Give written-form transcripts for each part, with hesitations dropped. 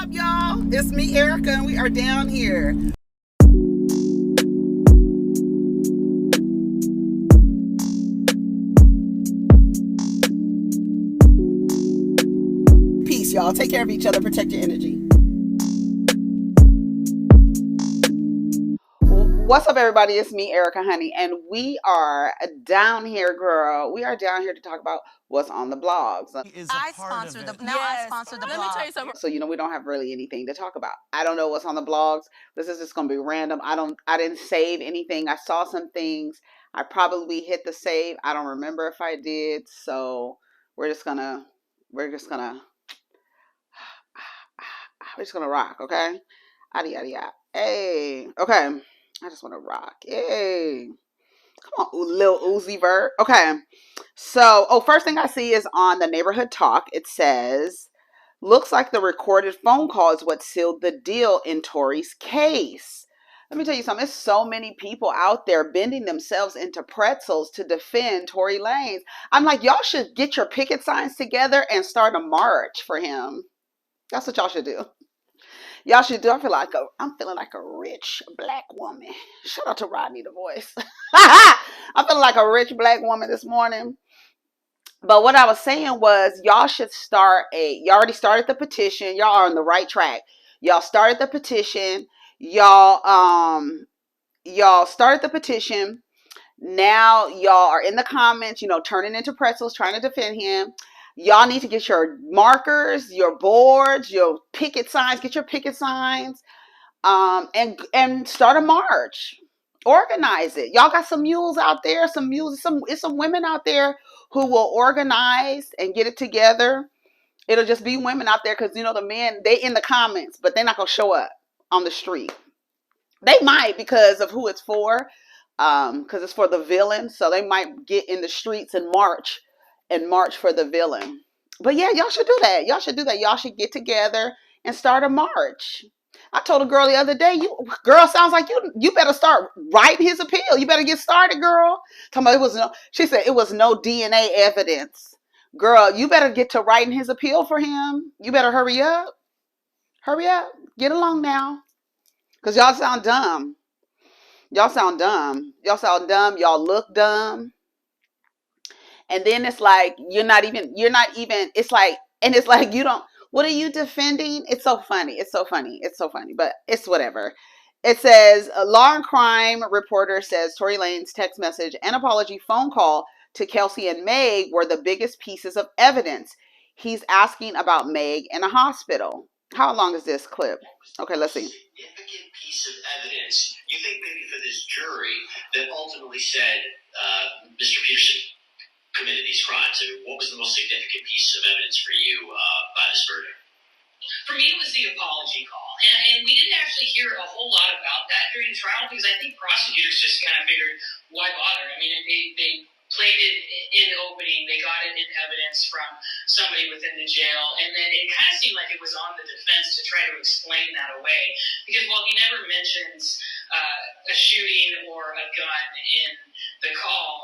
up, y'all? It's me, Erica, and we are down here. Peace, y'all. Take care of each other. Protect your energy. What's up, everybody? It's me, Erica, honey, and we are down here, girl. We are down here to talk about what's on the blogs. I sponsor the blog. Let me tell you something. So, we don't have really anything to talk about. I don't know what's on the blogs. This is just going to be random. I didn't save anything. I saw some things. I probably hit the save. I don't remember if I did. So we're just gonna rock, okay? Yada, yada, yada. Hey, okay. I just want to rock. Yay. Come on, Lil Uzi Vert. Okay. So, first thing I see is on the neighborhood talk. It says, looks like the recorded phone call is what sealed the deal in Tory's case. Let me tell you something. There's so many people out there bending themselves into pretzels to defend Tory Lanez. I'm like, y'all should get your picket signs together and start a march for him. That's what y'all should do. Y'all should do. I'm feeling like a rich black woman. Shout out to Rodney the Voice. I'm feeling like a rich black woman this morning. But what I was saying was, y'all should you already started the petition. Y'all are on the right track. Y'all started the petition. Y'all started the petition. Now y'all are in the comments, turning into pretzels, trying to defend him. Y'all need to get your markers, your boards, your picket signs. Get your picket signs, and start a march. Organize it. Y'all got some mules out there. Some women out there who will organize and get it together. It'll just be women out there because the men, they in the comments, but they're not gonna show up on the street. They might because of who it's for, because it's for the villain. So they might get in the streets and march for the villain. But yeah, y'all should do that. Y'all should get together and start a march. I told a girl the other day, sounds like you better start writing his appeal. You better get started, girl. She said it was no DNA evidence. Girl, you better get to writing his appeal for him. You better hurry up. Hurry up. Get along now. Because y'all sound dumb. Y'all sound dumb. Y'all look dumb. And then it's like, it's like you don't, what are you defending? It's so funny. But it's whatever. It says, a law and crime reporter says Tory Lanez's text message and apology phone call to Kelsey and Meg were the biggest pieces of evidence. He's asking about Meg in a hospital. How long is this clip? Okay, let's see. Significant piece of evidence. You think maybe for this jury that ultimately said Mr. Peterson committed these crimes? I mean, what was the most significant piece of evidence for you by this verdict? For me, it was the apology call. And we didn't actually hear a whole lot about that during the trial because I think prosecutors just kind of figured, why bother? I mean, they played it in opening. They got it in evidence from somebody within the jail. And then it kind of seemed like it was on the defense to try to explain that away. Because while he never mentions a shooting or a gun in the call,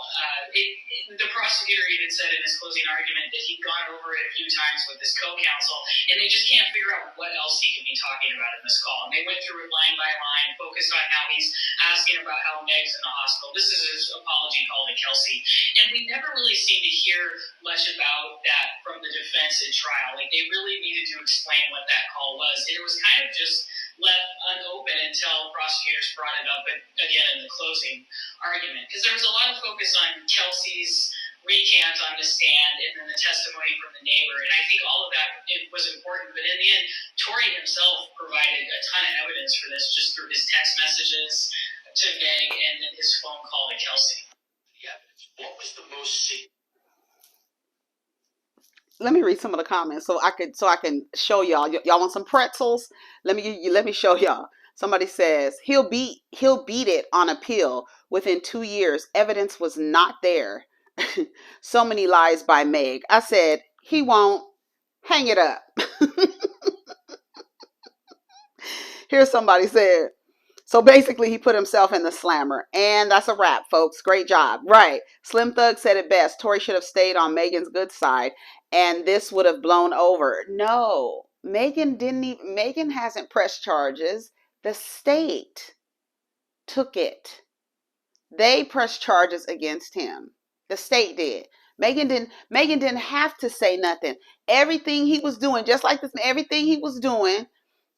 the prosecutor even said in his closing argument that he'd gone over it a few times with his co-counsel, and they just can't figure out what else he could be talking about in this call. And they went through it line by line, focused on how he's asking about how Meg's in the hospital. This is his apology call to Kelsey. And we never really seemed to hear much about that from the defense at trial. Like, they really needed to explain what that call was. And it was kind of just left unopen until prosecutors brought it up again in the closing argument. Because there was a lot of focus on Kelsey's recant on the stand and then the testimony from the neighbor. And I think all of that was important. But in the end, Tory himself provided a ton of evidence for this just through his text messages to Meg and then his phone call to Kelsey. Yeah. What was the most significant? Let me read some of the comments so I can show y'all. Y'all want some pretzels? Let me show y'all. Somebody says he'll beat it on appeal within 2 years. Evidence was not there. So many lies by Meg. I said he won't. Hang it up. Here's somebody said. So basically, he put himself in the slammer. And that's a wrap, folks. Great job. Right. Slim Thug said it best. Tory should have stayed on Megan's good side, and this would have blown over. No. Megan hasn't pressed charges. The state took it. They pressed charges against him. The state did. Megan didn't have to say nothing. Everything he was doing, just like this, everything he was doing,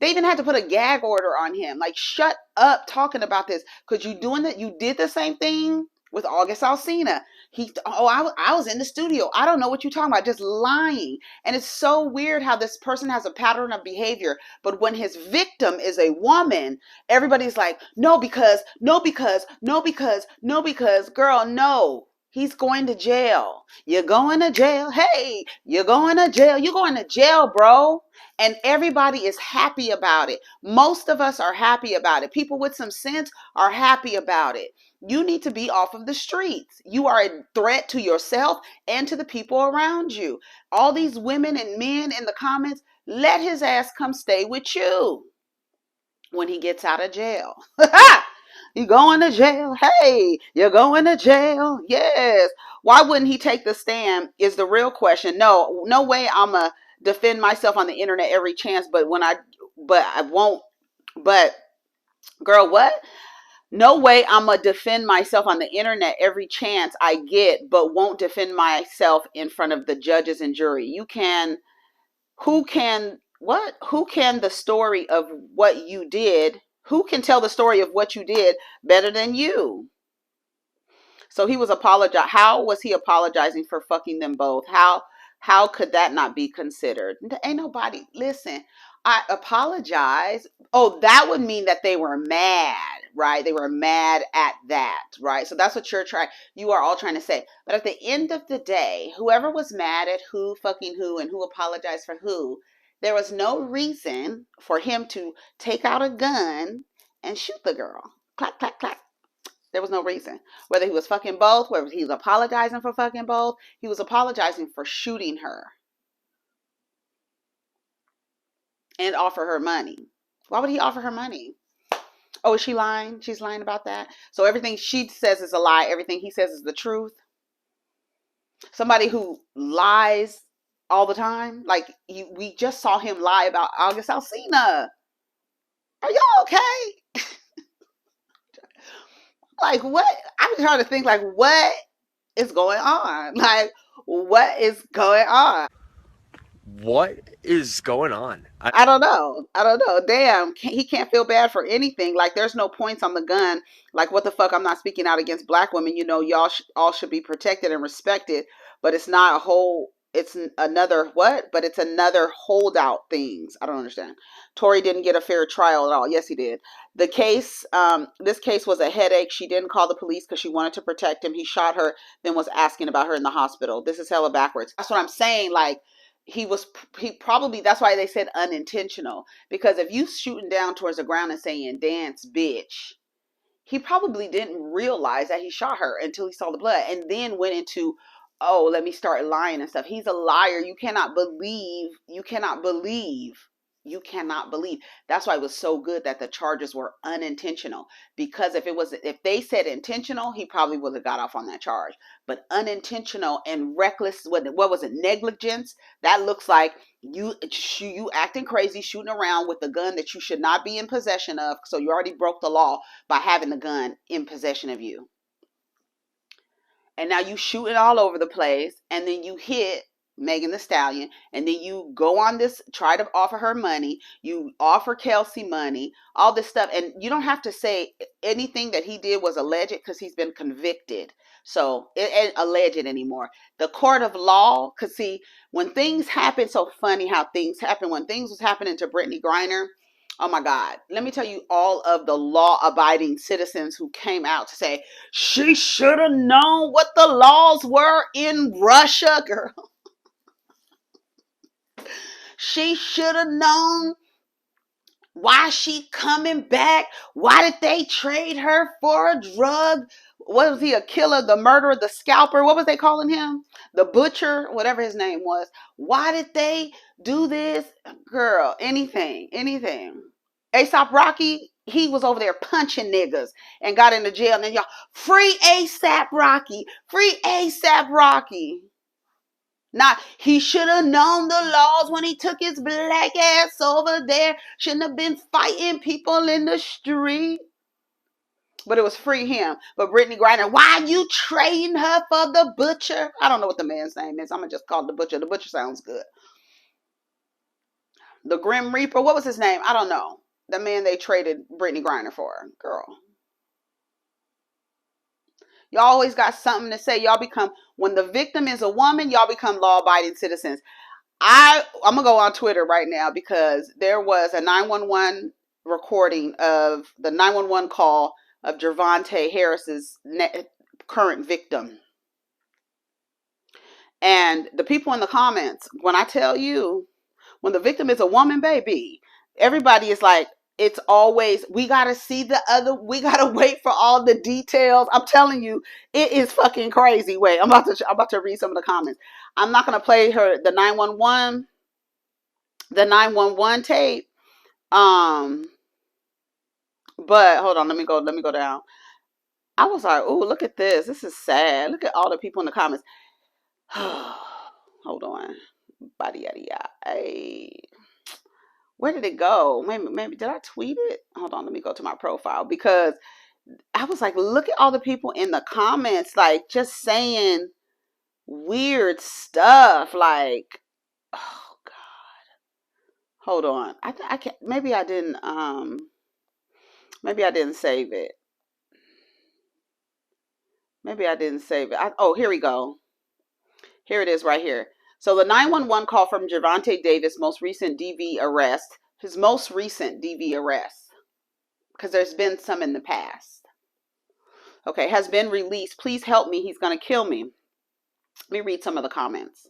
they even had to put a gag order on him. Like, shut up talking about this. Because you doing that, you did the same thing with August Alsina. I was in the studio. I don't know what you're talking about. Just lying. And it's so weird how this person has a pattern of behavior. But when his victim is a woman, everybody's like, no, because, girl, no. He's going to jail. You're going to jail. Hey, you're going to jail. You're going to jail, bro. And everybody is happy about it. Most of us are happy about it. People with some sense are happy about it. You need to be off of the streets. You are a threat to yourself and to the people around you. All these women and men in the comments, let his ass come stay with you when he gets out of jail. You going to jail? Hey, you're going to jail? Yes. Why wouldn't he take the stand is the real question. No way I'm a defend myself on the internet every chance, but I won't. But girl, what? No way I'm going to defend myself on the internet every chance I get, but won't defend myself in front of the judges and jury. Who can the story of what you did? Who can tell the story of what you did better than you? So he was how was he apologizing for fucking them both? How could that not be considered? Ain't nobody, listen, I apologize. Oh, that would mean that they were mad, right? They were mad at that, right? So that's what you are all trying to say. But at the end of the day, whoever was mad at who fucking who and who apologized for who, there was no reason for him to take out a gun and shoot the girl. Clack, clack, clack. There was no reason. Whether he was fucking both, whether he was apologizing for fucking both, he was apologizing for shooting her and offer her money. Why would he offer her money? Oh, is she lying? She's lying about that? So everything she says is a lie. Everything he says is the truth. Somebody who lies all the time. Like, we just saw him lie about August Alsina. Are y'all okay? Like, what? I'm trying to think, like, what is going on? Like, what is going on? What is going on? I don't know. Damn, he can't feel bad for anything. Like, there's no points on the gun. Like, what the fuck? I'm not speaking out against black women. You know, y'all all should be protected and respected. But it's not a whole. It's another what? But it's another holdout things. I don't understand. Tory didn't get a fair trial at all. Yes, he did. This case was a headache. She didn't call the police because she wanted to protect him. He shot her, then was asking about her in the hospital. This is hella backwards. That's what I'm saying. Like, he probably, that's why they said unintentional, because if you shooting down towards the ground and saying dance bitch, he probably didn't realize that he shot her until he saw the blood and then went into, oh, let me start lying and stuff. He's a liar. You cannot believe. That's why it was so good that the charges were unintentional, because if they said intentional, he probably would have got off on that charge. But unintentional and reckless, what was it, negligence? That looks like you acting crazy, shooting around with a gun that you should not be in possession of. So you already broke the law by having the gun in possession of you. And now you shooting all over the place, and then you hit Megan Thee Stallion, and then you go on this, try to offer her money, you offer Kelsey money, all this stuff, and you don't have to say anything that he did was alleged, because he's been convicted. So it ain't alleged anymore. The court of law, because see, when things happen, so funny how things happen. When things was happening to Brittany Griner, oh my God, let me tell you, all of the law-abiding citizens who came out to say, she should have known what the laws were in Russia, girl. She should have known. Why she coming back? Why did they trade her for a drug? What was he, a killer, the murderer, the scalper? What was they calling him? The butcher, whatever his name was. Why did they do this? Girl, anything. A$AP Rocky, he was over there punching niggas and got into jail. And then y'all, free A$AP Rocky. Not, he should have known the laws when he took his black ass over there. Shouldn't have been fighting people in the street. But it was free him. But Brittany Griner, why you trading her for the butcher? I don't know what the man's name is. I'm going to just call it the butcher. The butcher sounds good. The Grim Reaper, what was his name? I don't know. The man they traded Brittany Griner for. Girl. Y'all always got something to say. Y'all become, when the victim is a woman, y'all become law-abiding citizens. I'm going to go on Twitter right now because there was a 911 recording of the 911 call of Gervonta Harris's current victim. And the people in the comments, when I tell you, when the victim is a woman, baby, everybody is like, it's always, we got to see the other, we got to wait for all the details. I'm telling you, it is fucking crazy. Wait, I'm about to read some of the comments. I'm not going to play the 911 tape. But hold on, let me go down. I was like, oh, look at this. This is sad. Look at all the people in the comments. Hold on. Hey. Where did it go? Maybe did I tweet it? Hold on, let me go to my profile because I was like, look at all the people in the comments, like just saying weird stuff. Like, oh God. Hold on. I can't. Maybe I didn't save it. Maybe I didn't save it. Oh, here we go. Here it is right here. So the 911 call from Gervonta Davis' most recent DV arrest, his most recent DV arrest, because there's been some in the past. Okay, has been released. Please help me. He's going to kill me. Let me read some of the comments.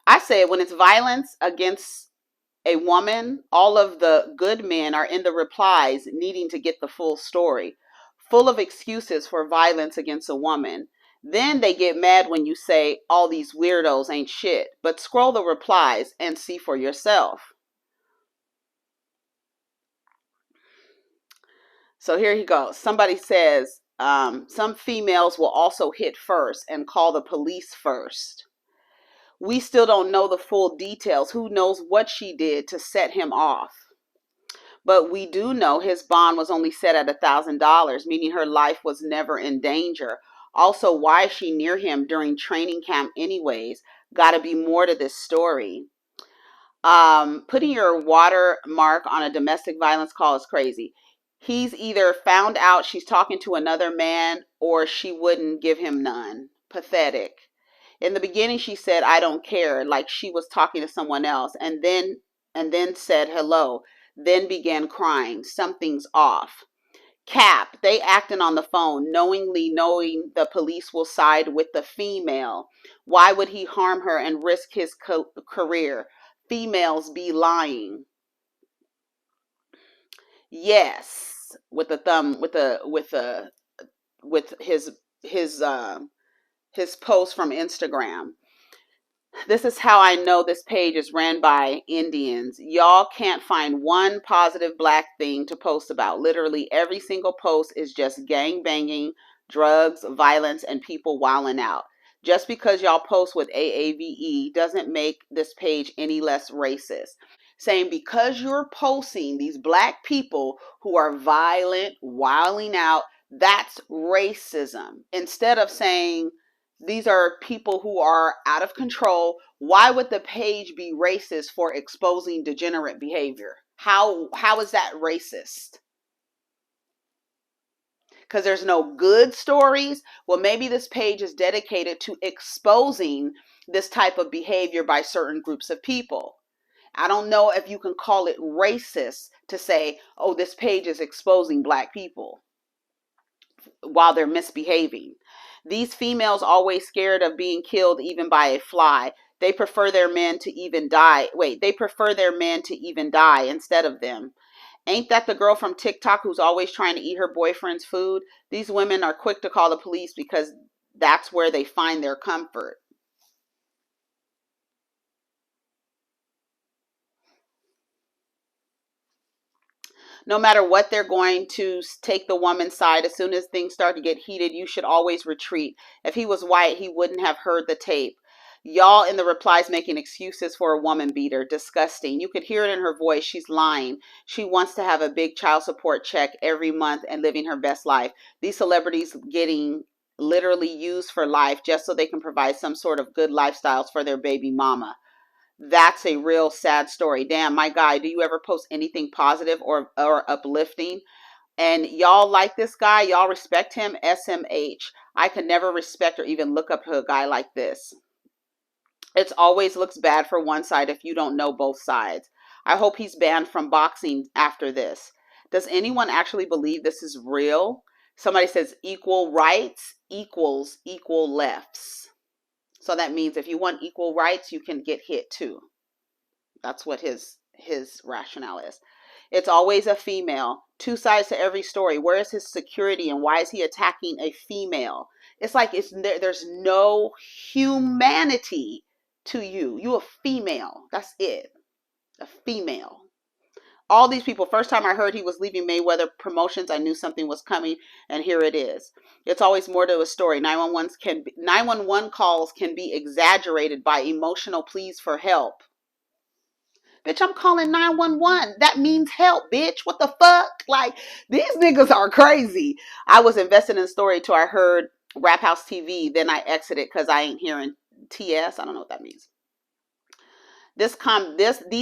I say when it's violence against a woman, all of the good men are in the replies needing to get the full story, full of excuses for violence against a woman. Then they get mad when you say all these weirdos ain't shit. But scroll the replies and see for yourself. So here he goes. Somebody says some females will also hit first and call the police first. We still don't know the full details. Who knows what she did to set him off? But we do know his bond was only set at $1,000, meaning her life was never in danger. Also, why is she near him during training camp anyways? Got to be more to this story. Putting your watermark on a domestic violence call is crazy. He's either found out she's talking to another man or she wouldn't give him none. Pathetic. In the beginning, she said, I don't care, like she was talking to someone else, and then said hello, then began crying. Something's off. Cap, they acting on the phone, knowingly knowing the police will side with the female. Why would he harm her and risk his career? Females be lying. Yes, with the thumb, with his post from Instagram. This is how I know this page is ran by Indians. Y'all can't find one positive black thing to post about. Literally every single post is just gang banging, drugs, violence, and people wilding out. Just because y'all post with AAVE doesn't make this page any less racist. Saying because you're posting these black people who are violent, wilding out, that's racism. Instead of saying these are people who are out of control. Why would the page be racist for exposing degenerate behavior? How is that racist? Because there's no good stories? Well, maybe this page is dedicated to exposing this type of behavior by certain groups of people. I don't know if you can call it racist to say, oh, this page is exposing black people while they're misbehaving. These females always scared of being killed even by a fly. They prefer their men to even die. They prefer their men to even die instead of them. Ain't that the girl from TikTok who's always trying to eat her boyfriend's food? These women are quick to call the police because that's where they find their comfort. No matter what, they're going to take the woman's side. As soon as things start to get heated, you should always retreat. If he was white, he wouldn't have heard the tape. Y'all in the replies making excuses for a woman beater. Disgusting. You could hear it in her voice. She's lying. She wants to have a big child support check every month and living her best life. These celebrities getting literally used for life just so they can provide some sort of good lifestyles for their baby mama. That's a real sad story. Damn, my guy, do you ever post anything positive or uplifting? And y'all like this guy? Y'all respect him? SMH. I could never respect or even look up to a guy like this. It always looks bad for one side if you don't know both sides. I hope he's banned from boxing after this. Does anyone actually believe this is real? Somebody says equal rights equals equal lefts. So that means if you want equal rights, you can get hit too. That's what his rationale is. It's always a female. Two sides to every story. Where is his security and why is he attacking a female? It's like there's no humanity to you. You a female. That's it. A female. All these people, first time I heard he was leaving Mayweather Promotions, I knew something was coming, and here it is. It's always more to a story. 911 calls can be exaggerated by emotional pleas for help. Bitch, I'm calling 911. That means help, bitch. What the fuck? Like, these niggas are crazy. I was invested in the story till I heard Rap House TV. Then I exited because I ain't hearing TS. I don't know what that means. These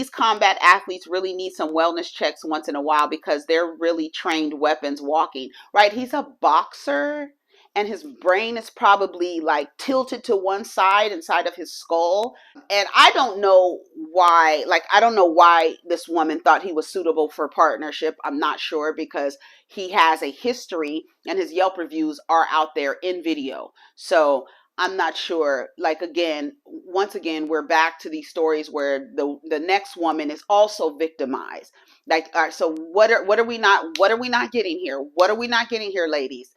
combat athletes really need some wellness checks once in a while because they're really trained weapons walking, right? He's a boxer and his brain is probably like tilted to one side inside of his skull. And I don't know why, I don't know why this woman thought he was suitable for partnership. I'm not sure because he has a history and his Yelp reviews are out there in video. So I'm not sure. Once again, we're back to these stories where the next woman is also victimized. All right, so what are we not getting here? What are we not getting here, ladies?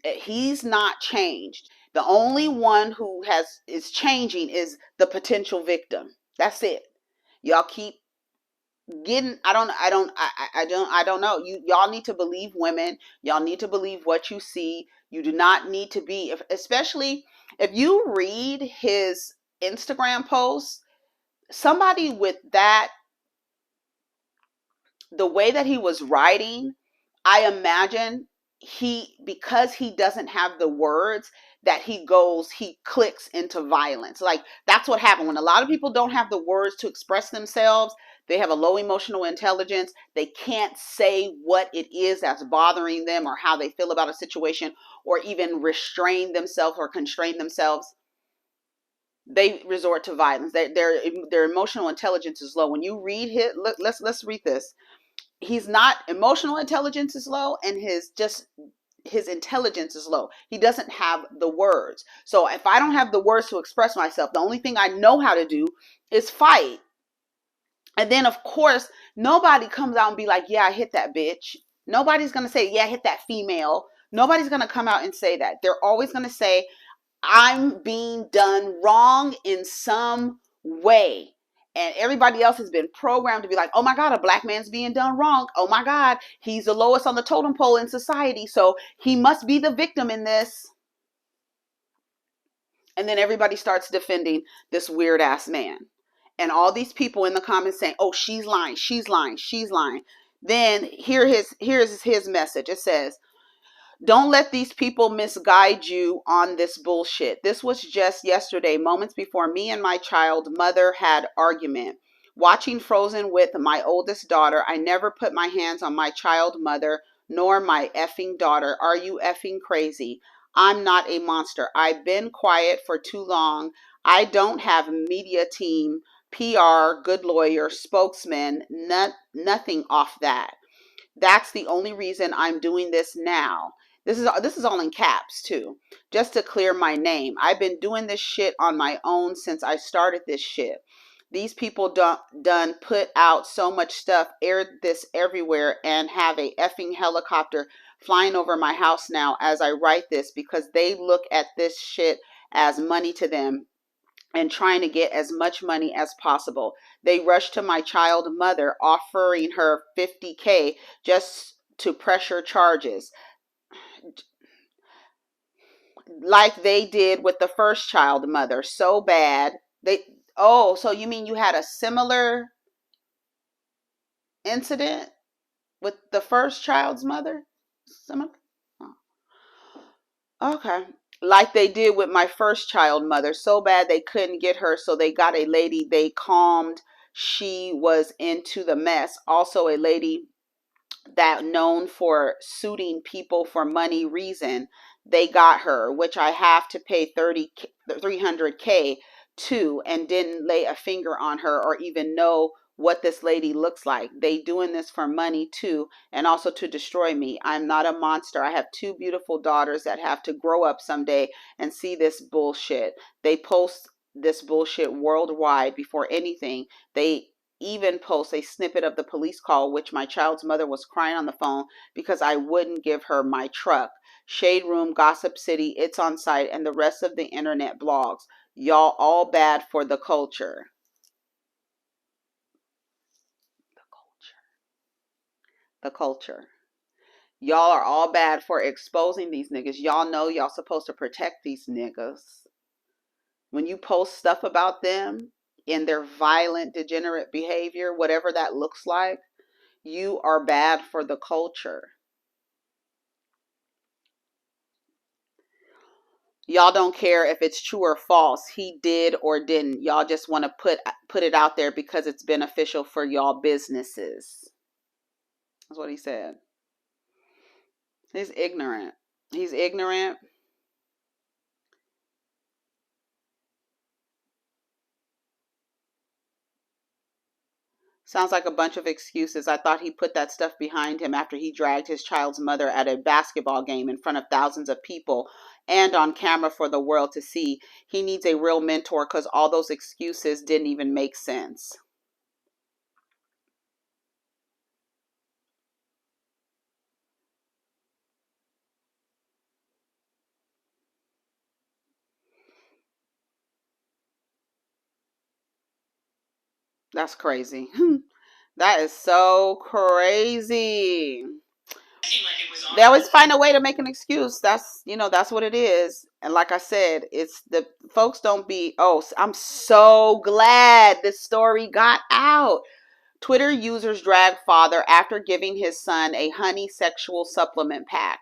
He's not changed. The only one who is changing is the potential victim. That's it. Y'all keep getting, I don't know. Y'all need to believe women. Y'all need to believe what you see. You do not need to be, especially if you read his Instagram posts, somebody with that, the way that he was writing, I imagine because he doesn't have the words that he clicks into violence. Like, that's what happened when a lot of people don't have the words to express themselves. They have a low emotional intelligence. They can't say what it is that's bothering them or how they feel about a situation or even restrain themselves or constrain themselves. They resort to violence. Their emotional intelligence is low. When you read let's read this. He's not, emotional intelligence is low, and his intelligence is low. He doesn't have the words. So if I don't have the words to express myself, the only thing I know how to do is fight. And then of course, nobody comes out and be like, yeah, I hit that bitch. Nobody's going to say, yeah, I hit that female. Nobody's going to come out and say that. They're always going to say, I'm being done wrong in some way. And everybody else has been programmed to be like, oh my God, a black man's being done wrong. Oh my God, he's the lowest on the totem pole in society. So he must be the victim in this. And then everybody starts defending this weird ass man. And all these people in the comments saying, oh, she's lying, she's lying, she's lying. Then here's his message. It says, don't let these people misguide you on this bullshit. This was just yesterday, moments before me and my child mother had argument. Watching Frozen with my oldest daughter, I never put my hands on my child mother nor my effing daughter. Are you effing crazy? I'm not a monster. I've been quiet for too long. I don't have media team, PR, good lawyer, spokesman, nothing off that. That's the only reason I'm doing this now. This is all in caps too, just to clear my name. I've been doing this shit on my own since I started this shit. These people done put out so much stuff, aired this everywhere, and have a effing helicopter flying over my house now as I write this because they look at this shit as money to them. and trying to get as much money as possible. They rushed to my child mother, offering her $50K just to pressure charges, like they did with the first child mother. So bad. Oh, so you mean you had a similar incident with the first child's mother? Similar? Oh. Okay. Like they did with my first child mother. So bad they couldn't get her, so they got a lady they calmed. She was into the mess. Also a lady that known for suiting people for money reason. They got her, which I have to pay 300K to, and didn't lay a finger on her or even know what this lady looks like. They doing this for money too, and also to destroy me. I'm not a monster. I have two beautiful daughters that have to grow up someday and see this bullshit. They post this bullshit worldwide. Before anything, they even post a snippet of the police call, which my child's mother was crying on the phone because I wouldn't give her my truck. Shade Room, Gossip City, It's On Site, and the rest of the internet blogs. Y'all all bad for the culture. The culture. Y'all are all bad for exposing these niggas. Y'all know y'all supposed to protect these niggas. When you post stuff about them in their violent, degenerate behavior, whatever that looks like, you are bad for the culture. Y'all don't care if it's true or false. He did or didn't. Y'all just want to put it out there because it's beneficial for y'all businesses. That's what he said. He's ignorant. He's ignorant. Sounds like a bunch of excuses. I thought he put that stuff behind him after he dragged his child's mother at a basketball game in front of thousands of people and on camera for the world to see. He needs a real mentor because all those excuses didn't even make sense. That's crazy. That is so crazy. They always find a way to make an excuse. That's what it is. And like I said, it's the folks don't be, oh, I'm so glad this story got out. Twitter users drag father after giving his son a honey sexual supplement pack.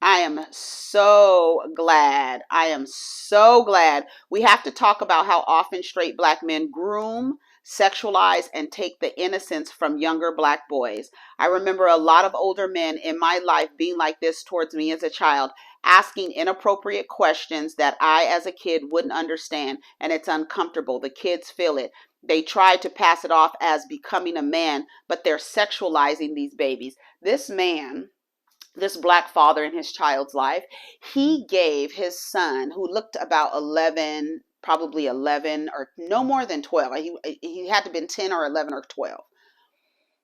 I am so glad. I am so glad. We have to talk about how often straight black men groom, sexualize, and take the innocence from younger black boys. I remember a lot of older men in my life being like this towards me as a child, asking inappropriate questions that I, as a kid, wouldn't understand, and it's uncomfortable. The kids feel it. They try to pass it off as becoming a man, but they're sexualizing these babies. This man, this black father in his child's life, he gave his son, who looked about 11, probably 11 or no more than 12. He had to have been 10 or 11 or 12.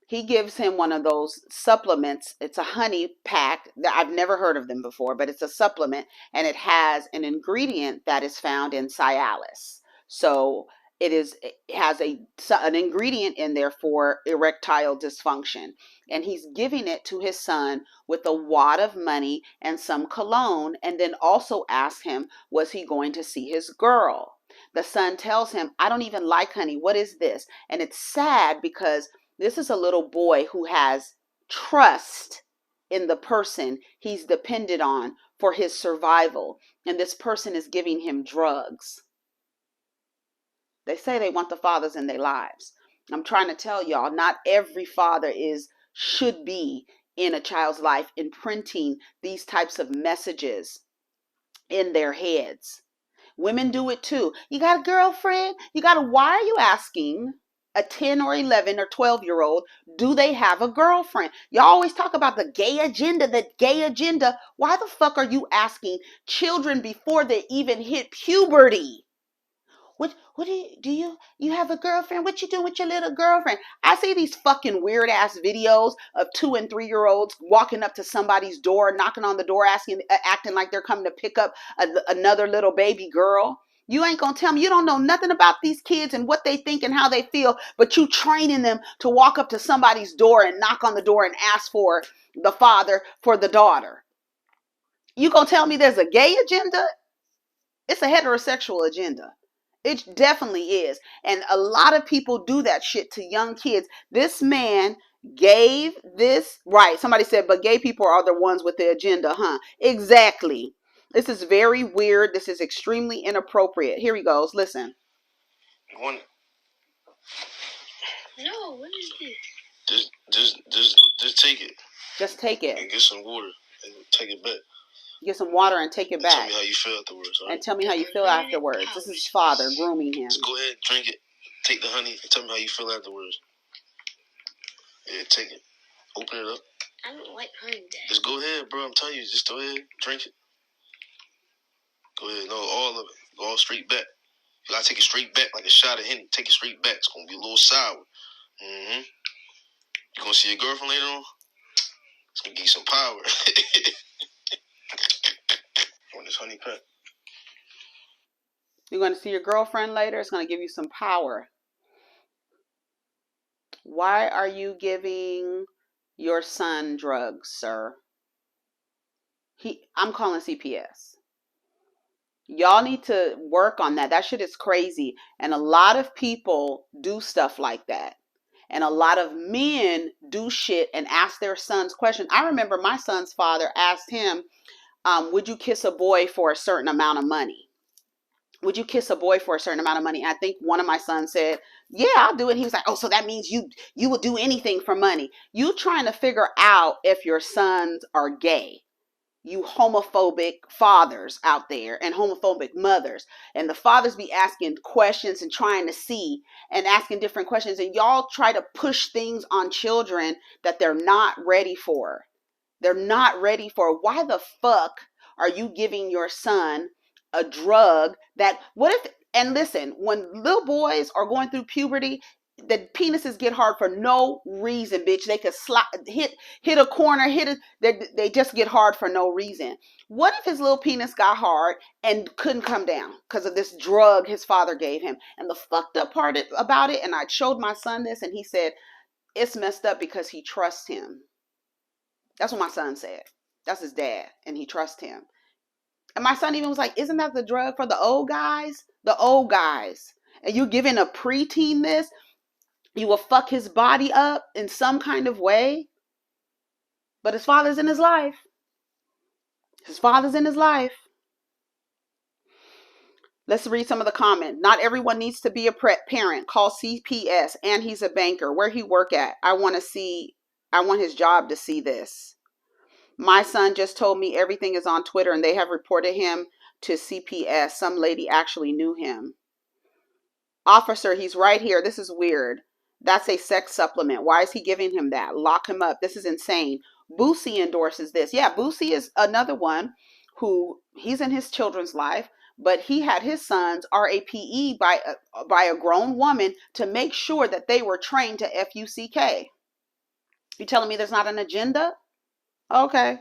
He gives him one of those supplements. It's a honey pack. I've never heard of them before, but it's a supplement, and it has an ingredient that is found in Cialis. So it has an ingredient in there for erectile dysfunction, and he's giving it to his son with a wad of money and some cologne, and then also asks him, was he going to see his girl? The son tells him, I don't even like honey. What is this? And it's sad because this is a little boy who has trust in the person he's dependent on for his survival, and this person is giving him drugs. They say they want the fathers in their lives. I'm trying to tell y'all, not every father should be in a child's life imprinting these types of messages in their heads. Women do it too. You got a girlfriend? Why are you asking a 10 or 11 or 12-year-old, do they have a girlfriend? Y'all always talk about the gay agenda. Why the fuck are you asking children before they even hit puberty? What do you have a girlfriend? What you doing with your little girlfriend? I see these fucking weird ass videos of 2 and 3-year-olds walking up to somebody's door, knocking on the door, acting like they're coming to pick up another little baby girl. You ain't gonna tell me. You don't know nothing about these kids and what they think and how they feel, but you training them to walk up to somebody's door and knock on the door and ask for the father for the daughter. You gonna tell me there's a gay agenda? It's a heterosexual agenda. It definitely is. And a lot of people do that shit to young kids. This man gave this, right. Somebody said, but gay people are the ones with the agenda, huh? Exactly. This is very weird. This is extremely inappropriate. Here he goes. Listen. One. No, what is this? Just take it. Just take it. And get some water and take it back. Get some water and take it back. Tell me how you feel afterwards. Right? And tell me how you feel afterwards. This is his father grooming him. Just go ahead, drink it. Take the honey and tell me how you feel afterwards. Yeah, take it. Open it up. I don't like honey, Dad. Just go ahead, bro. I'm telling you. Just go ahead. Drink it. Go ahead. No, all of it. Go all straight back. You gotta take it straight back like a shot of Henny. Take it straight back. It's gonna be a little sour. Mm-hmm. You gonna see your girlfriend later on? It's gonna give you some power. On this honey pack. You're going to see your girlfriend later. It's going to give you some power. Why are you giving your son drugs, sir? I'm calling CPS. Y'all need to work on that. That shit is crazy. And a lot of people do stuff like that. And a lot of men do shit and ask their sons questions. I remember my son's father asked him, would you kiss a boy for a certain amount of money? Would you kiss a boy for a certain amount of money? I think one of my sons said, yeah, I'll do it. He was like, oh, so that means you will do anything for money. You trying to figure out if your sons are gay. You homophobic fathers out there and homophobic mothers. And the fathers be asking questions and trying to see and asking different questions. And y'all try to push things on children that they're not ready for. They're not ready for. Why the fuck are you giving your son a drug that, what if, and listen, when little boys are going through puberty, the penises get hard for no reason, bitch. They could hit a corner, they just get hard for no reason. What if his little penis got hard and couldn't come down because of this drug his father gave him? And the fucked up part about it, and I showed my son this, and he said, it's messed up because he trusts him. That's what my son said. That's his dad, and he trusts him. And my son even was like, isn't that the drug for the old guys? The old guys. And you giving a preteen this? You will fuck his body up in some kind of way. But his father's in his life. His father's in his life. Let's read some of the comments. Not everyone needs to be a parent. Call CPS. And he's a banker. Where he work at? I want his job to see this. My son just told me everything is on Twitter and they have reported him to CPS. Some lady actually knew him. Officer, he's right here. This is weird. That's a sex supplement. Why is he giving him that? Lock him up. This is insane. Boosie endorses this. Yeah, Boosie is another one who he's in his children's life, but he had his sons RAPE by a grown woman to make sure that they were trained to FUCK. You telling me there's not an agenda? Okay.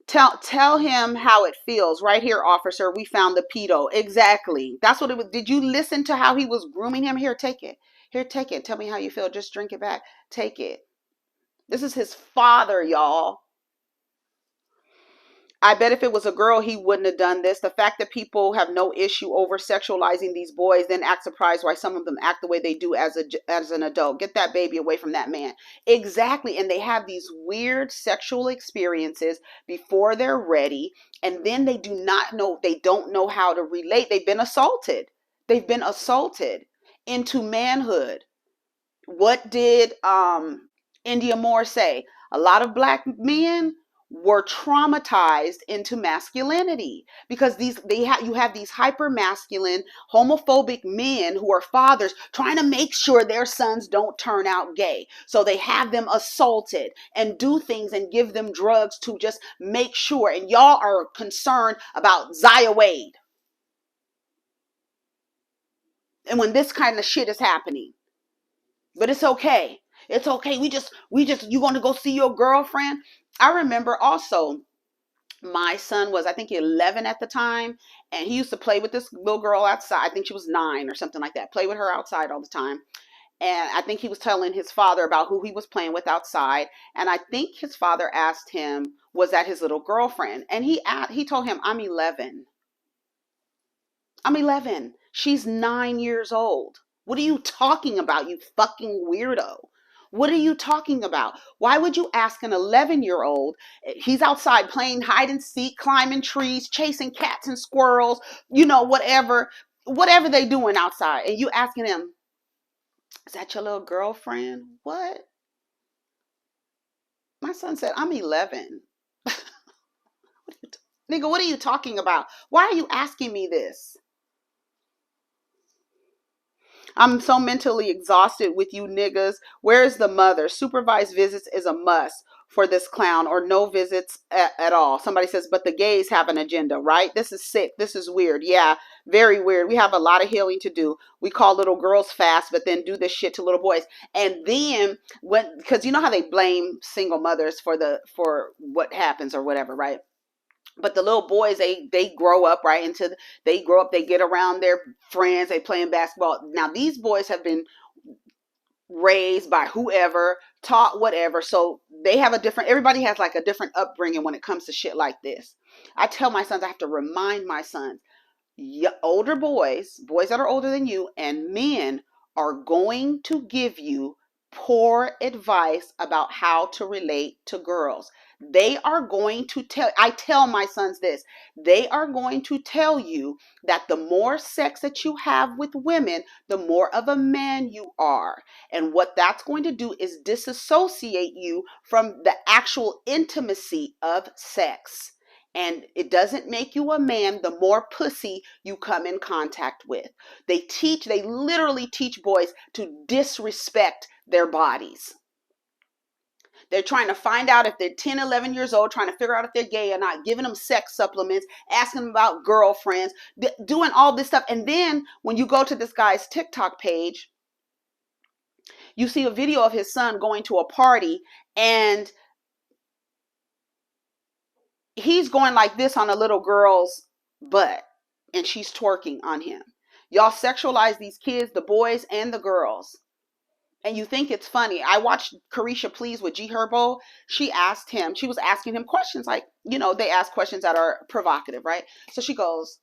Tell him how it feels. Right here, officer. We found the pedo. Exactly. That's what it was. Did you listen to how he was grooming him? Here, take it. Here, take it. Tell me how you feel. Just drink it back. Take it. This is his father, y'all. I bet if it was a girl, he wouldn't have done this. The fact that people have no issue over sexualizing these boys, then act surprised why some of them act the way they do as an adult. Get that baby away from that man. Exactly. And they have these weird sexual experiences before they're ready. And then they don't know how to relate. They've been assaulted. They've been assaulted into manhood. What did India Moore say? A lot of black men were traumatized into masculinity because you have these hyper masculine homophobic men who are fathers trying to make sure their sons don't turn out gay. So they have them assaulted and do things and give them drugs to just make sure. And y'all are concerned about Zaya Wade. And when this kind of shit is happening, but it's okay. It's okay. We just, you want to go see your girlfriend? I remember also My son was, I think, 11 at the time, and he used to play with this little girl outside. I think she was 9 or something like that. Play with her outside all the time. And I think he was telling his father about who he was playing with outside. And I think his father asked him, was that his little girlfriend? And he told him, I'm 11. I'm 11. She's 9 years old. What are you talking about, you fucking weirdo? What are you talking about? Why would you ask an 11-year-old? He's outside playing hide and seek, climbing trees, chasing cats and squirrels, whatever they doing outside. And you asking him, is that your little girlfriend? What? My son said, I'm 11. Nigga, what are you talking about? Why are you asking me this? I'm so mentally exhausted with you niggas. Where's the mother? Supervised visits is a must for this clown, or no visits at all. Somebody says, but the gays have an agenda, right? This is sick. This is weird. Yeah, very weird. We have a lot of healing to do. We call little girls fast, but then do this shit to little boys. And then because you know how they blame single mothers for what happens or whatever, right? But the little boys, they grow up, right? They grow up, they get around their friends, they playing basketball. Now these boys have been raised by whoever, taught whatever, so they have everybody has like a different upbringing when it comes to shit like this. I tell my sons, I have to remind my sons, older boys that are older than you, and men are going to give you poor advice about how to relate to girls. They are going to I tell my sons this, they are going to tell you that the more sex that you have with women, the more of a man you are. And what that's going to do is disassociate you from the actual intimacy of sex. And it doesn't make you a man the more pussy you come in contact with. They literally teach boys to disrespect their bodies. They're trying to find out if they're 10, 11 years old, trying to figure out if they're gay or not, giving them sex supplements, asking them about girlfriends, doing all this stuff. And then when you go to this guy's TikTok page, you see a video of his son going to a party, and he's going like this on a little girl's butt, and she's twerking on him. Y'all sexualize these kids, the boys and the girls. And you think it's funny. I watched Carisha Please with G Herbo. She was asking him questions like, they ask questions that are provocative, right? So she goes,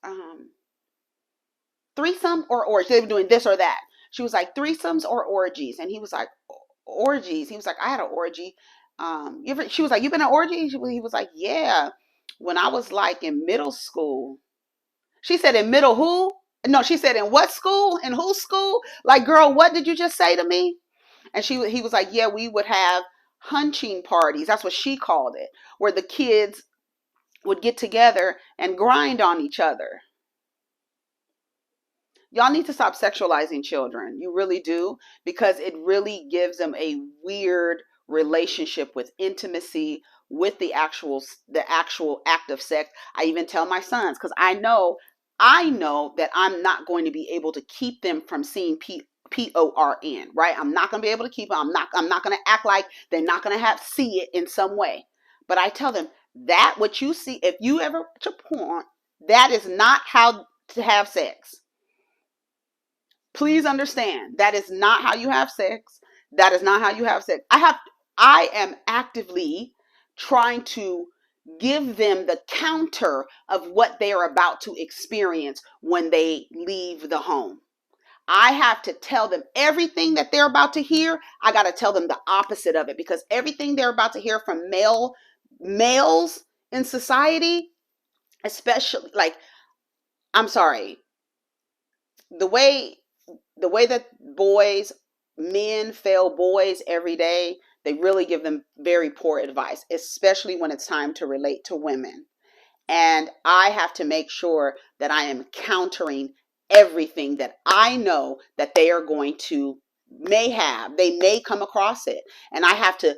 threesome or orgies? They were doing this or that. She was like, threesomes or orgies? And he was like, orgies. He was like, I had an orgy. She was like, you been an orgy? He was like, yeah. When I was like in middle school. She said, in middle who? No, she said, in what school? In whose school? Like, girl, what did you just say to me? And he was like, yeah, we would have hunching parties. That's what she called it, where the kids would get together and grind on each other. Y'all need to stop sexualizing children. You really do, because it really gives them a weird relationship with intimacy, with the actual act of sex. I even tell my sons, because I know that I'm not going to be able to keep them from seeing PORN, right? I'm not going to be able to keep them. I'm not going to act like they're not going to see it in some way. But I tell them that what you see, if you ever watch a porn, that is not how to have sex. Please understand, that is not how you have sex. That is not how you have sex. I am actively trying to give them the counter of what they are about to experience when they leave the home. I have to tell them everything that they're about to hear. I got to tell them the opposite of it, because everything they're about to hear from males in society, especially, like, I'm sorry, the way that men fail boys every day, they really give them very poor advice, especially when it's time to relate to women. And I have to make sure that I am countering everything that I know that they are going to they may come across it. And I have to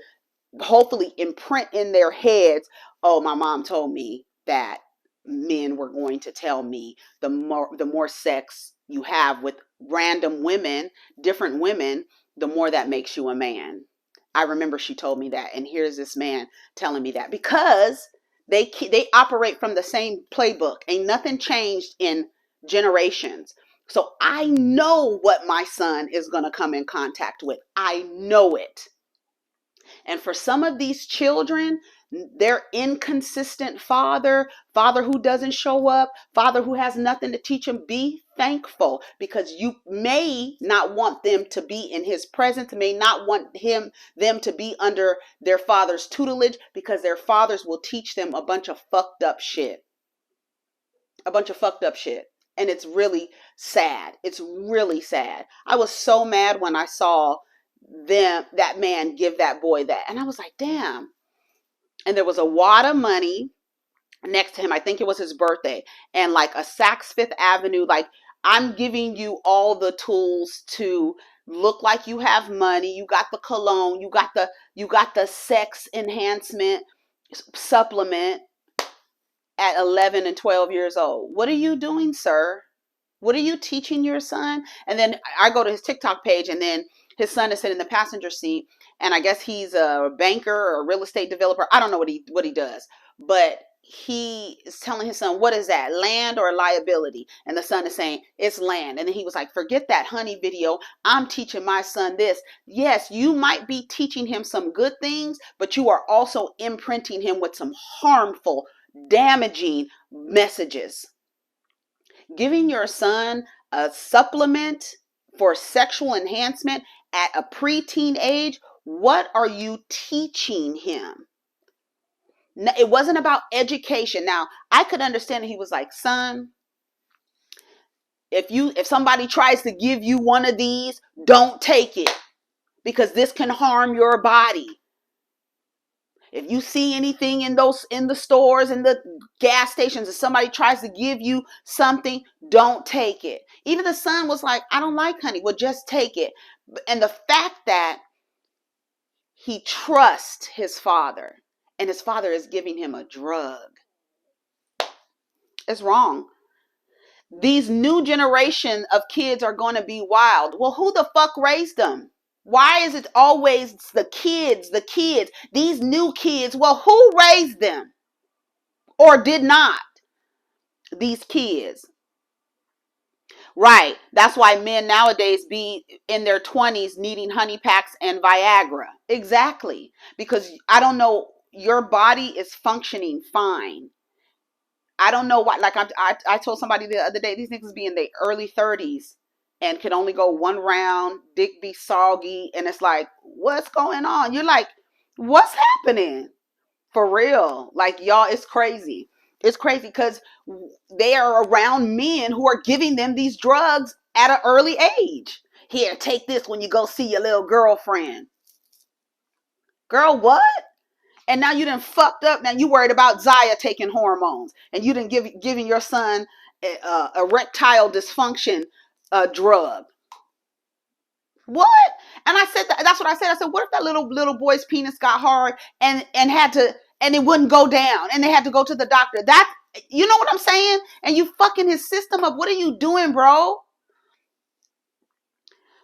hopefully imprint in their heads, oh, my mom told me that men were going to tell me the more sex you have with random women, different women, the more that makes you a man. I remember she told me that, and here's this man telling me that, because They operate from the same playbook. Ain't nothing changed in generations. So I know what my son is going to come in contact with. I know it. And for some of these children, their inconsistent father who doesn't show up, father who has nothing to teach them, be thankful, because you may not want them to be in his presence, may not want them to be under their father's tutelage, because their fathers will teach them a bunch of fucked up shit. And it's really sad. It's really sad. I was so mad when I saw that man give that boy that. And I was like, damn. And there was a wad of money next to him. I think it was his birthday. And like a Saks Fifth Avenue, like, I'm giving you all the tools to look like you have money. You got the cologne, you got the sex enhancement supplement at 11 and 12 years old. What are you doing, sir? What are you teaching your son? And then I go to his TikTok page, and then his son is sitting in the passenger seat, and I guess he's a banker or a real estate developer. I don't know what he does, but he is telling his son, what is that, land or liability? And the son is saying, it's land. And then he was like, forget that honey video. I'm teaching my son this. Yes, you might be teaching him some good things, but you are also imprinting him with some harmful, damaging messages. Giving your son a supplement for sexual enhancement at a preteen age, what are you teaching him? It wasn't about education. Now, I could understand he was like, son, if somebody tries to give you one of these, don't take it, because this can harm your body. If you see anything in the stores, in the gas stations, if somebody tries to give you something, don't take it. Even the son was like, I don't like honey. Well, just take it. And the fact that he trusts his father, and his father is giving him a drug, it's wrong. These new generation of kids are going to be wild. Well, who the fuck raised them? Why is it always the kids, these new kids? Well, who raised them or did not? These kids. Right. That's why men nowadays be in their 20s needing honey packs and Viagra. Exactly. Because I don't know, your body is functioning fine. I don't know why. Like I told somebody the other day, these niggas be in their early 30s and can only go one round, dick be soggy, and it's like, what's going on? You're like, what's happening? For real. Like, y'all, it's crazy. It's crazy because they are around men who are giving them these drugs at an early age. Here, take this when you go see your little girlfriend. Girl, what? And now you done fucked up. Now you worried about Zaya taking hormones, and you done giving your son erectile dysfunction drug. What? And I said that's what I said. I said, what if that little boy's penis got hard and it wouldn't go down, and they had to go to the doctor? That, you know what I'm saying? And you fucking his system up. What are you doing, bro?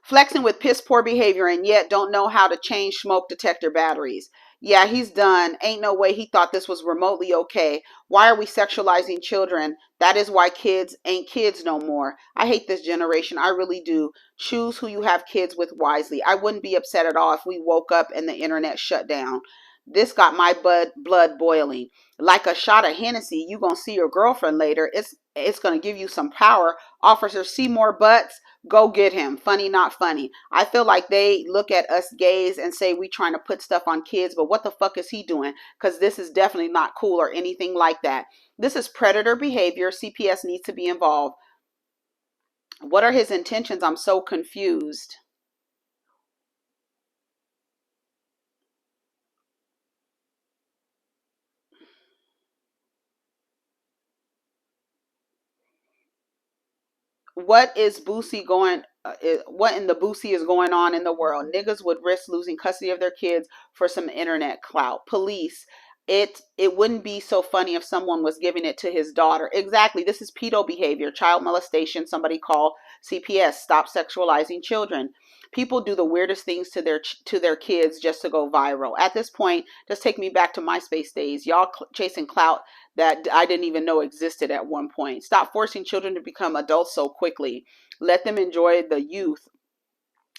Flexing with piss poor behavior and yet don't know how to change smoke detector batteries. Yeah, he's done. Ain't no way he thought this was remotely okay. Why are we sexualizing children? That is why kids ain't kids no more. I hate this generation. I really do. Choose who you have kids with wisely. I wouldn't be upset at all if we woke up and the internet shut down. This got my blood boiling. Like a shot of Hennessy, you gonna see your girlfriend later. It's gonna give you some power. Officer Seymour Butts, go get him. Funny, not funny. I feel like they look at us gays and say we trying to put stuff on kids, but what the fuck is he doing? Because this is definitely not cool or anything like that. This is predator behavior. CPS needs to be involved. What are his intentions? I'm so confused. What is Boosie going? What in the Boosie is going on in the world? Niggas would risk losing custody of their kids for some internet clout. Police. It wouldn't be so funny if someone was giving it to his daughter. Exactly. This is pedo behavior, child molestation. Somebody call CPS. Stop sexualizing children. People do the weirdest things to their kids just to go viral. At this point, just take me back to MySpace days. Y'all chasing clout that I didn't even know existed at one point. Stop forcing children to become adults so quickly. Let them enjoy the youth,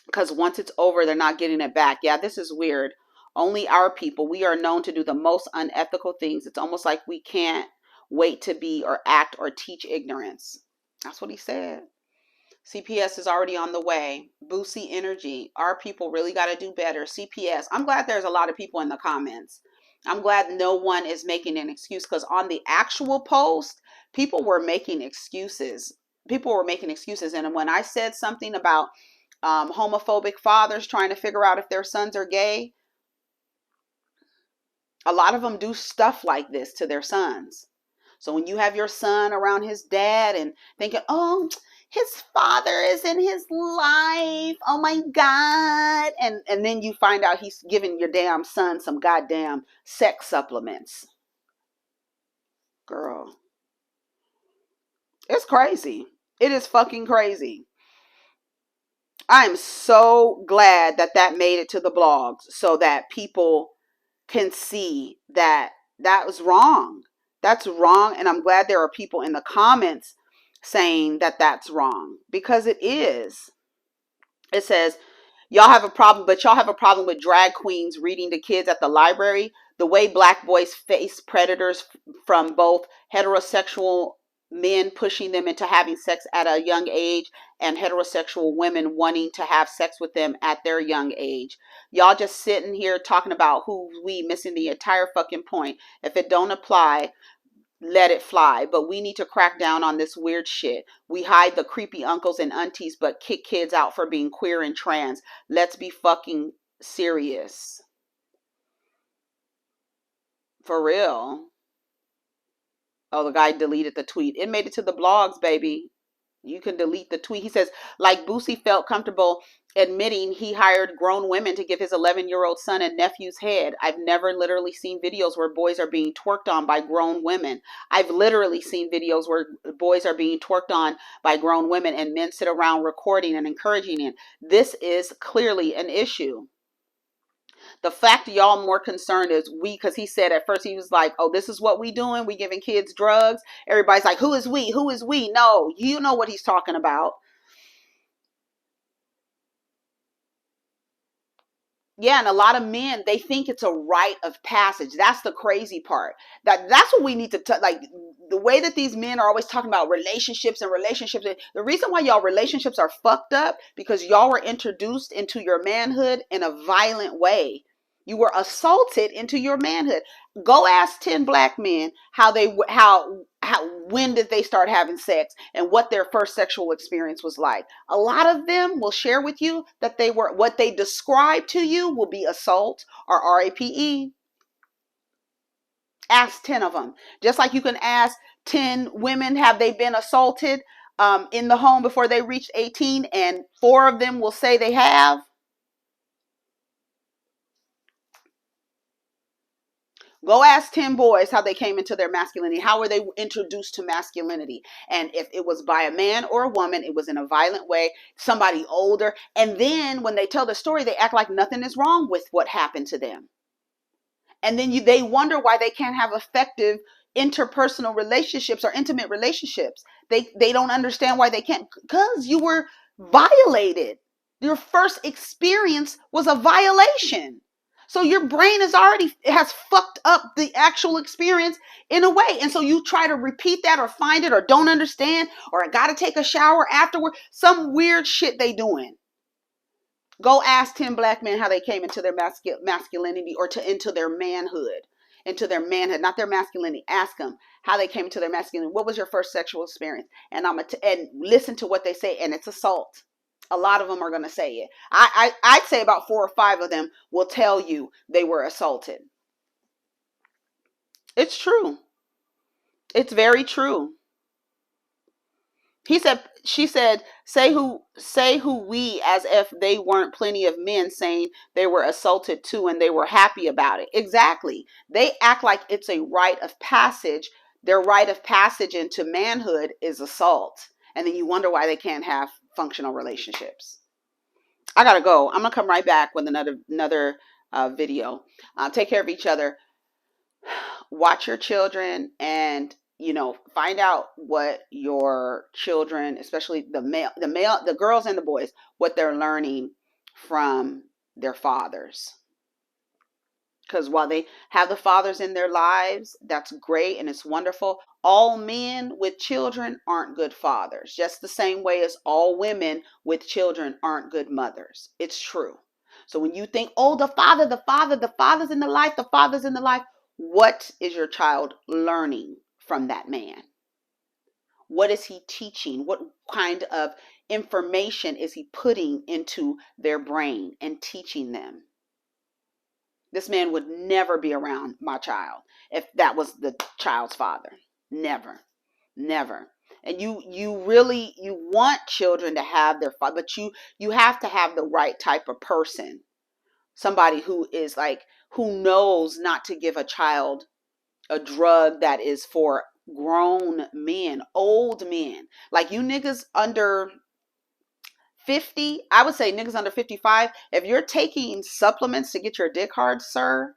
because once it's over, they're not getting it back. Yeah, this is weird. Only our people, we are known to do the most unethical things. It's almost like we can't wait to be or act or teach ignorance. That's what he said. CPS is already on the way. Boosie Energy. Our people really got to do better. CPS. I'm glad there's a lot of people in the comments. I'm glad no one is making an excuse, because on the actual post, people were making excuses. People were making excuses. And when I said something about homophobic fathers trying to figure out if their sons are gay, a lot of them do stuff like this to their sons. So when you have your son around his dad and thinking, oh, his father is in his life, oh my God, and then you find out he's giving your damn son some goddamn sex supplements. Girl, it's crazy. It is fucking crazy. I am so glad that that made it to the blogs so that people can see that that was wrong. That's wrong. And I'm glad there are people in the comments saying that that's wrong, because it is. It says, y'all have a problem, but y'all have a problem with drag queens reading to kids at the library. The way black boys face predators from both heterosexual men pushing them into having sex at a young age and heterosexual women wanting to have sex with them at their young age. Y'all just sitting here talking about who we, missing the entire fucking point. If it don't apply, let it fly. But we need to crack down on this weird shit. We hide the creepy uncles and aunties but kick kids out for being queer and trans. Let's be fucking serious. For real. Oh, the guy deleted the tweet. It made it to the blogs, baby. You can delete the tweet. He says, like Boosie felt comfortable admitting he hired grown women to give his 11-year-old son and nephew's head. I've never literally seen videos where boys are being twerked on by grown women. I've literally seen videos where boys are being twerked on by grown women and men sit around recording and encouraging it. This is clearly an issue. The fact y'all more concerned is we, because he said at first he was like, oh, this is what we doing. We giving kids drugs. Everybody's like, who is we? Who is we? No, you know what he's talking about. Yeah, and a lot of men, they think it's a rite of passage. That's the crazy part. That's what we need to like, the way that these men are always talking about relationships and relationships. The reason why y'all relationships are fucked up, because y'all were introduced into your manhood in a violent way. You were assaulted into your manhood. Go ask 10 black men when did they start having sex and what their first sexual experience was like. A lot of them will share with you that what they describe to you will be assault or RAPE. Ask 10 of them. Just like you can ask 10 women, have they been assaulted in the home before they reached 18, and 4 of them will say they have. Go ask 10 boys how they came into their masculinity. How were they introduced to masculinity? And if it was by a man or a woman, it was in a violent way, somebody older. And then when they tell the story, they act like nothing is wrong with what happened to them. And then they wonder why they can't have effective interpersonal relationships or intimate relationships. They don't understand why they can't, because you were violated. Your first experience was a violation. So your brain has fucked up the actual experience in a way. And so you try to repeat that or find it or don't understand, or I got to take a shower afterward. Some weird shit they doing. Go ask 10 black men how they came into their masculinity or into their manhood. Into their manhood, not their masculinity. Ask them how they came into their masculinity. What was your first sexual experience? And and listen to what they say. And it's assault. A lot of them are going to say it. I'd say about 4 or 5 of them will tell you they were assaulted. It's true. It's very true. She said, say who we, as if they weren't plenty of men saying they were assaulted too and they were happy about it. Exactly. They act like it's a rite of passage. Their rite of passage into manhood is assault. And then you wonder why they can't have functional relationships. I gotta go. I'm gonna come right back with another video. Take care of each other. Watch your children, and find out what your children, especially the girls and the boys, what they're learning from their fathers. Because while they have the fathers in their lives, that's great and it's wonderful. All men with children aren't good fathers, just the same way as all women with children aren't good mothers. It's true. So when you think, oh, the father's in the life, the father's in the life, what is your child learning from that man? What is he teaching? What kind of information is he putting into their brain and teaching them? This man would never be around my child if that was the child's father. Never. Never. And you want children to have their father, but you have to have the right type of person. Somebody who is who knows not to give a child a drug that is for grown men, old men. Like you niggas under 50, I would say niggas under 55, if you're taking supplements to get your dick hard, sir,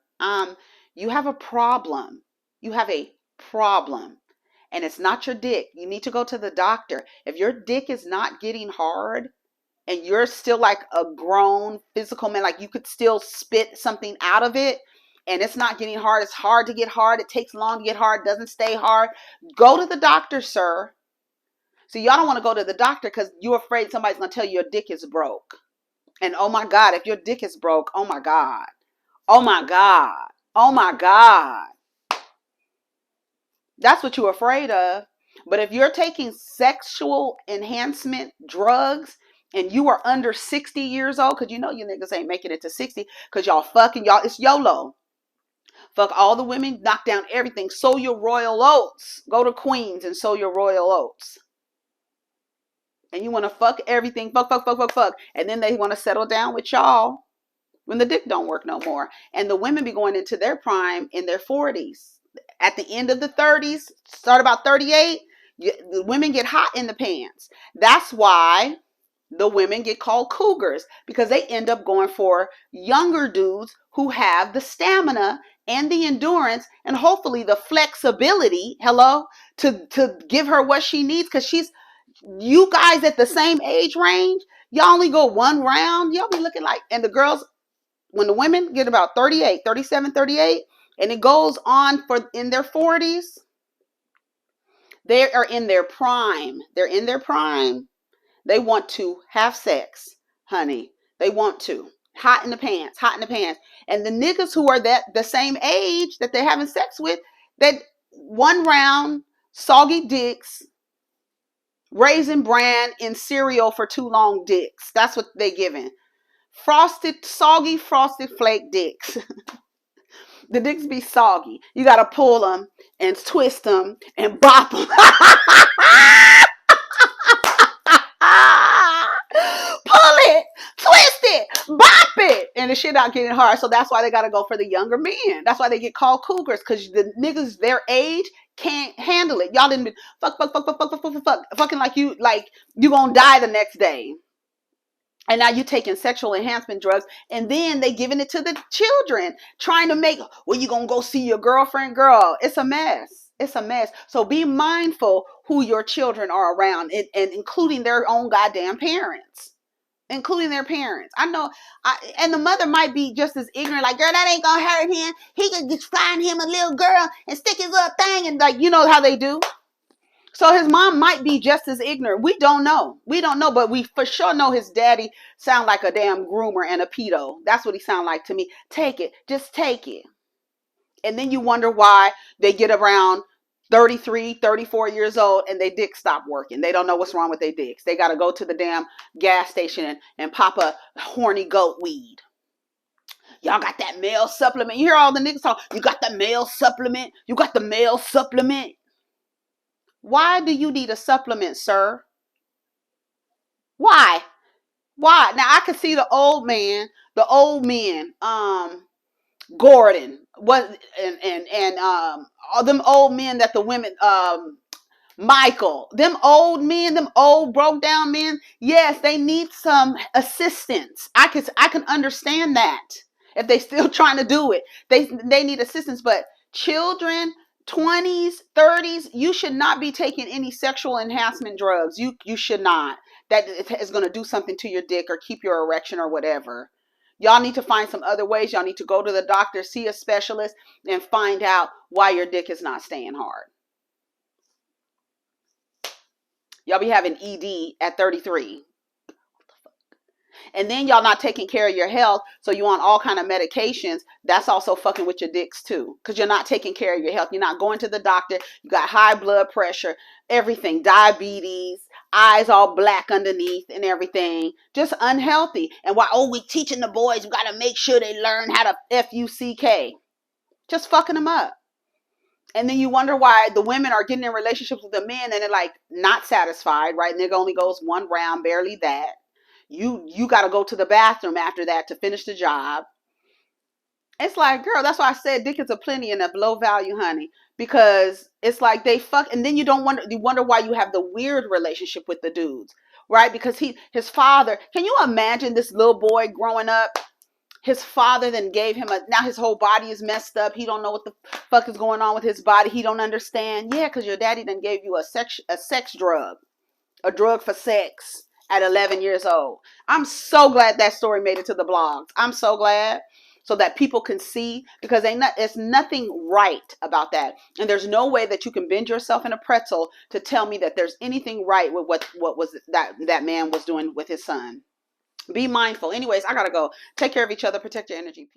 you have a problem. You have a problem. And it's not your dick. You need to go to the doctor. If your dick is not getting hard and you're still like a grown physical man, like you could still spit something out of it and it's not getting hard, it's hard to get hard, it takes long to get hard, doesn't stay hard, go to the doctor, sir. So y'all don't want to go to the doctor because you're afraid somebody's going to tell you your dick is broke. And oh my God, if your dick is broke, oh my God. Oh my God. Oh my God. That's what you're afraid of. But if you're taking sexual enhancement drugs and you are under 60 years old, because you niggas ain't making it to 60 because y'all fucking, y'all, it's YOLO. Fuck all the women, knock down everything, sow your royal oats. Go to Queens and sow your royal oats. And you want to fuck everything, fuck. And then they want to settle down with y'all when the dick don't work no more. And the women be going into their prime in their 40s. At the end of the 30s, start about 38, the women get hot in the pants. That's why the women get called cougars, because they end up going for younger dudes who have the stamina and the endurance and hopefully the flexibility, to give her what she needs, because you guys at the same age range, y'all only go one round, y'all be looking like, and the girls, when the women get about 38, 37, 38, and it goes on for in their 40s, they are in their prime. They're in their prime. They want to have sex, honey. They want to. Hot in the pants, hot in the pants. And the niggas who are the same age that they're having sex with, that one round, soggy dicks, Raisin Bran in cereal for too long dicks. That's what they giving. Soggy frosted flake dicks. The dicks be soggy. You got to pull them and twist them and bop them. Pull it, twist it, bop it, and the shit not getting hard. So that's why they got to go for the younger men. That's why they get called cougars, because the niggas their age can't handle it. Y'all didn't be fucking like you gonna die the next day. And now you taking sexual enhancement drugs, and then they giving it to the children, trying to make, well, you gonna go see your girlfriend, girl. It's a mess. It's a mess. So be mindful who your children are around, and including their own goddamn parents. Including their parents. I know, and the mother might be just as ignorant, like, girl, that ain't gonna hurt him. He could just find him a little girl and stick his little thing, and like, you know how they do. So his mom might be just as ignorant. We don't know. We don't know, but we for sure know his daddy sound like a damn groomer and a pedo. That's what he sound like to me. Take it. Just take it. And then you wonder why they get around 33, 34 years old and their dicks stop working. They don't know what's wrong with their dicks. They got to go to the damn gas station and pop a horny goat weed. Y'all got that male supplement. You hear all the niggas talk, you got the male supplement. You got the male supplement. Why do you need a supplement, sir? Why? Why? Now I can see the old men, Gordon, what and all them old men that the women, Michael, them old men, them old broke down men, yes, they need some assistance. I can understand that. If they still trying to do it, they need assistance. But children, 20s, 30s, you should not be taking any sexual enhancement drugs. You should not. That is going to do something to your dick or keep your erection or whatever. Y'all need to find some other ways. Y'all need to go to the doctor, see a specialist, and find out why your dick is not staying hard. Y'all be having ED at 33. And then y'all not taking care of your health, so you on all kind of medications. That's also fucking with your dicks too, because you're not taking care of your health. You're not going to the doctor. You got high blood pressure, everything, diabetes, eyes all black underneath and everything. Just unhealthy. And why, we teaching the boys, we got to make sure they learn how to F-U-C-K. Just fucking them up. And then you wonder why the women are getting in relationships with the men and they're like not satisfied, right? And it only goes one round, barely that. You got to go to the bathroom after that to finish the job. It's like, girl, that's why I said dick is a plenty and of low value, honey, because it's like they fuck, and then you wonder why you have the weird relationship with the dudes, right? Because his father, can you imagine this little boy growing up? His father then gave him now his whole body is messed up. He don't know what the fuck is going on with his body. He don't understand. Yeah, because your daddy then gave you a sex drug, a drug for sex at 11 years old. I'm so glad that story made it to the blogs. I'm so glad, so that people can see, because there's nothing right about that. And there's no way that you can bend yourself in a pretzel to tell me that there's anything right with what was that man was doing with his son. Be mindful. Anyways, I gotta go. Take care of each other. Protect your energy.